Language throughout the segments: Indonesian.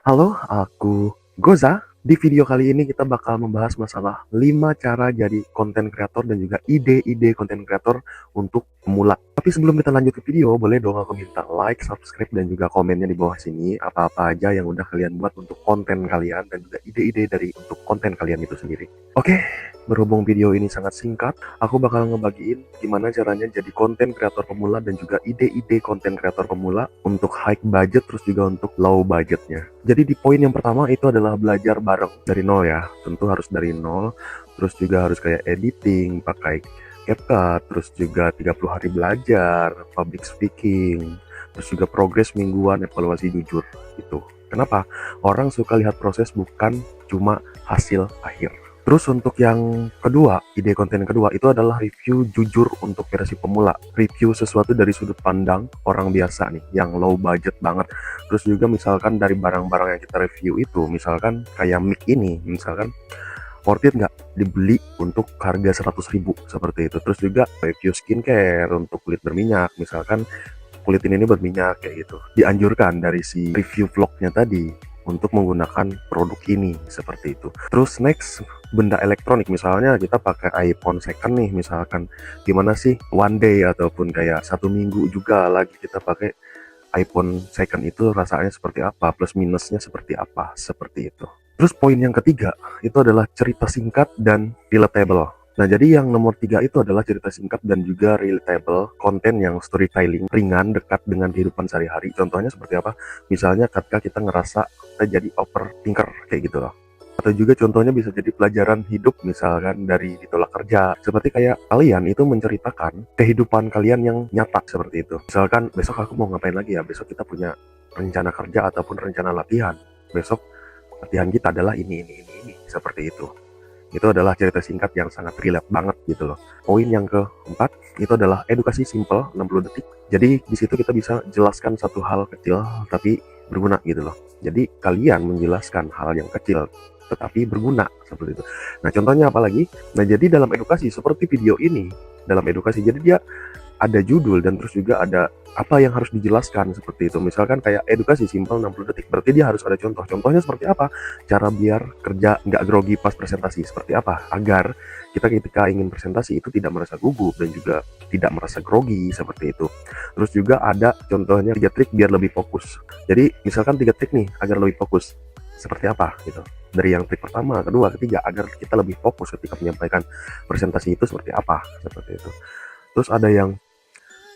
Halo, aku Goza. Di video kali ini kita bakal membahas masalah 5 cara jadi konten kreator dan juga ide-ide konten kreator untuk pemula. Tapi sebelum kita lanjut ke video, boleh dong aku minta like, subscribe, dan juga komennya di bawah sini. Apa-apa aja yang udah kalian buat untuk konten kalian dan juga ide-ide dari untuk konten kalian itu sendiri. Oke, berhubung video ini sangat singkat, aku bakal ngebagiin gimana caranya jadi konten kreator pemula dan juga ide-ide konten kreator pemula untuk high budget terus juga untuk low budgetnya. Jadi di poin yang pertama itu adalah belajar bareng dari nol ya. Tentu harus dari nol, terus juga harus kayak editing, pakai CapCut, terus juga 30 hari belajar, public speaking, terus juga progres mingguan, evaluasi jujur itu. Kenapa? Orang suka lihat proses bukan cuma hasil akhir. Terus untuk yang kedua, ide konten kedua itu adalah review jujur untuk versi pemula. Review sesuatu dari sudut pandang orang biasa nih, yang low budget banget. Terus juga misalkan dari barang-barang yang kita review itu, misalkan kayak mic ini, misalkan worth it nggak dibeli untuk harga 100.000 seperti itu. Terus juga review skincare untuk kulit berminyak, misalkan kulit ini berminyak kayak gitu. Dianjurkan dari si review vlognya tadi untuk menggunakan produk ini seperti itu. Terus next, benda elektronik, misalnya kita pakai iPhone second nih, misalkan gimana sih one day ataupun kayak 1 minggu juga lagi kita pakai iPhone second itu rasanya seperti apa, plus minusnya seperti apa, seperti itu. Terus poin yang ketiga itu adalah cerita singkat dan relatable. Nah, jadi yang nomor 3 itu adalah cerita singkat dan juga relatable, konten yang storytelling, ringan, dekat dengan kehidupan sehari-hari. Contohnya seperti apa? Misalnya ketika kita ngerasa kita jadi overthinker, kayak gitu loh. Atau juga contohnya bisa jadi pelajaran hidup, misalkan dari ditolak kerja. Seperti kayak kalian itu menceritakan kehidupan kalian yang nyata, seperti itu. Misalkan, besok aku mau ngapain lagi ya? Besok kita punya rencana kerja ataupun rencana latihan. Besok latihan kita adalah ini, seperti itu. Itu adalah cerita singkat yang sangat relate banget gitu loh. Poin yang keempat itu adalah edukasi simple 60 detik. Jadi di situ kita bisa jelaskan satu hal kecil tapi berguna gitu loh. Jadi kalian menjelaskan hal yang kecil tetapi berguna seperti itu. Nah, contohnya apa lagi? Nah, jadi dalam edukasi seperti video ini, dalam edukasi jadi dia ada judul dan terus juga ada apa yang harus dijelaskan seperti itu. Misalkan kayak edukasi simpel 60 detik, berarti dia harus ada contoh. Contohnya seperti apa? Cara biar kerja nggak grogi pas presentasi seperti apa? Agar kita ketika ingin presentasi itu tidak merasa gugup dan juga tidak merasa grogi seperti itu. Terus juga ada contohnya 3 trik biar lebih fokus. Jadi misalkan 3 trik nih agar lebih fokus. Seperti apa gitu. Dari yang trik pertama, kedua, ketiga, agar kita lebih fokus ketika menyampaikan presentasi itu seperti apa, seperti itu. Terus ada yang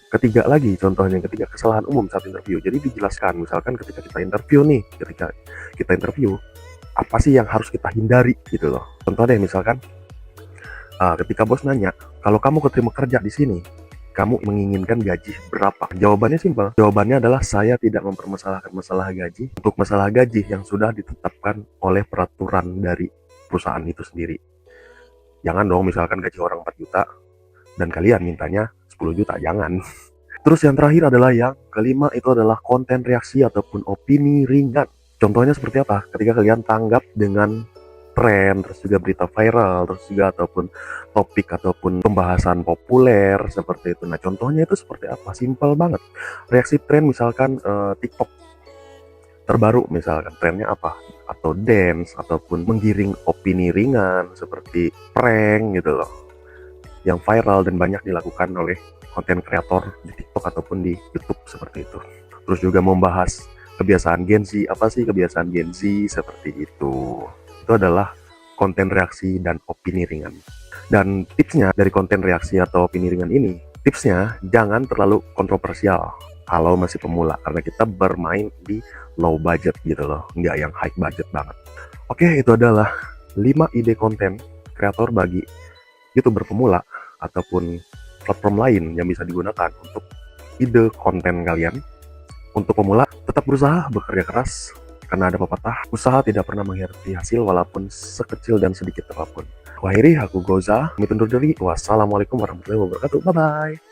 ketiga lagi, contohnya yang ketiga, kesalahan umum saat interview. Jadi dijelaskan, misalkan ketika kita interview nih, ketika kita interview, apa sih yang harus kita hindari gitu loh. Contoh deh, misalkan ketika bos nanya, kalau kamu keterima kerja di sini, kamu menginginkan gaji berapa? Jawabannya simpel. Jawabannya adalah saya tidak mempermasalahkan masalah gaji. Untuk masalah gaji yang sudah ditetapkan oleh peraturan dari perusahaan itu sendiri. Jangan dong misalkan gaji orang 4 juta dan kalian mintanya 10 juta, jangan. Terus yang terakhir adalah yang kelima, itu adalah konten reaksi ataupun opini ringan. Contohnya seperti apa? Ketika kalian tanggap dengan tren, terus juga berita viral, terus juga ataupun topik ataupun pembahasan populer seperti itu. Nah, contohnya itu seperti apa? Simpel banget. Reaksi tren misalkan TikTok terbaru, misalkan trennya apa? Atau dance ataupun menggiring opini ringan seperti prank gitu loh. Yang viral dan banyak dilakukan oleh konten kreator di TikTok ataupun di YouTube seperti itu. Terus juga membahas kebiasaan Gen Z, apa sih kebiasaan Gen Z seperti itu. Itu adalah konten reaksi dan opini ringan. Dan tipsnya dari konten reaksi atau opini ringan ini, tipsnya jangan terlalu kontroversial kalau masih pemula, karena kita bermain di low budget gitu loh, nggak yang high budget banget. Oke, itu adalah 5 ide konten kreator bagi YouTuber pemula ataupun platform lain yang bisa digunakan untuk ide konten kalian. Untuk pemula, tetap berusaha, bekerja keras, karena ada pepatah, usaha tidak pernah mengkhianati hasil walaupun sekecil dan sedikit apapun. Akhiri, aku Goza, pamit undur diri. Wassalamualaikum warahmatullahi wabarakatuh. Bye-bye.